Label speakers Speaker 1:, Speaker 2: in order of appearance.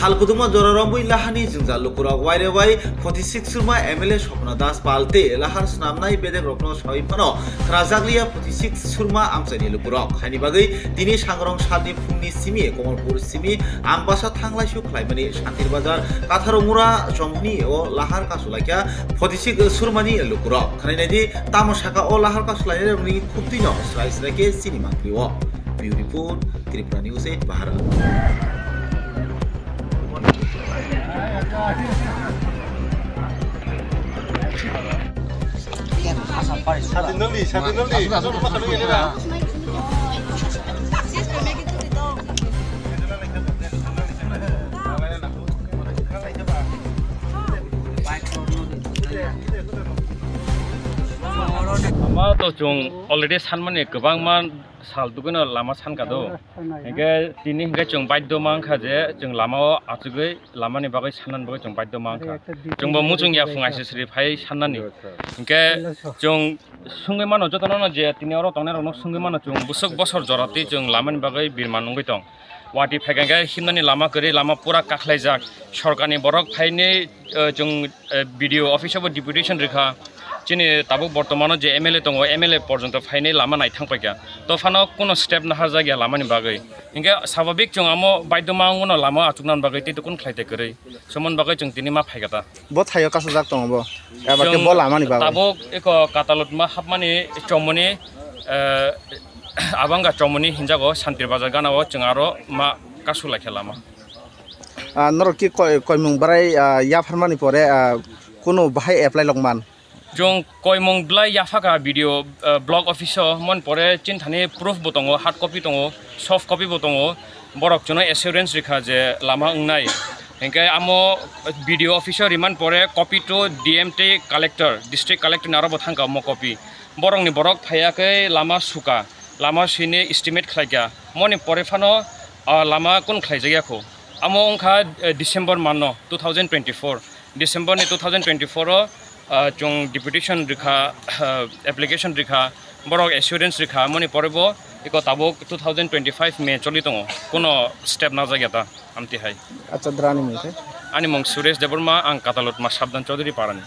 Speaker 1: Salkutuma Dororambui Lahani Zunza Lukura Wairewai 46 Surma MLA Shopna Das Palte Lahar Snamnai Bede Rokno Shoipano Trazaglia 46 Surma Amsani Lukurok Hanibagi Dini Shangrong Shadi Puni Simi Komolpur Simi Ambasa Tangla Shu Klaimani Shantir Bazar Katharumura Chomni o Lahar Kasulaka 46 Surmani Lukurok Kanedi Tamoshaka o Lahar Kasulaya Kuptino Slice Reke Cinema Piwo Beautiful Tripura News 8 Bahara
Speaker 2: Satu noli.
Speaker 3: Ama to chung already sanmani gobang man saldugono lama sankado hingga tini hingga chung baiddo mangkha je chung lama achugai lamani bagai sanan bagai chung baiddo mangkha chung bo muchung ya fungai sri phai sanani hingga chung sungai mano jotono je tini oro tone ro sungai mano chung busuk bosor jorati chung lamani bagai birman ungoi tong wati phaiga himnani lama kori lama pura kakhlaijak sorkani borok phaini chung video office of deputation rekha Chini tabu bortomano je MLA tongo MLA porjonto phaine lama nai thangpaikya to phano kono step na harjagya lamani bagai inga swabhabik chung amo baidyomangono lama achuknan bagai te kun khlaite korei somon bagai chung tini ma phaigata
Speaker 2: Bo thayo kasajak tongo bo abake bo lamani bagai
Speaker 3: tabu eko katalot ma hapmani chomoni abanga chomoni hinjago Shantir Bazar ganao chungaro ma kasula khelama
Speaker 2: noro ki koimung barai ya pharmani pore kono bahai apply longman
Speaker 3: Jong koimong blai yafaka video blog officer mon pore chinthani proof botongo hard copy tongo soft copy botongo borok chono assurance rekha je lama ungnai engkai amo video officer riman pore copy to DMT collector district collector naro bothangka mo copy borong ni borok phaiakai lama suka lama sine estimate khlaigya moni pore phano lama kun khlaijaya kho amo ongkha December manno 2024 December ni 2024 chung deputation rekha application rekha borok assurance rekha moni porebo eko tabok 2025 May choli tongo kono step na jageta amti hai
Speaker 2: acha drani mete
Speaker 3: ani mong Suresh Deborma ang Katalot ma Sabdan Chaudhary parani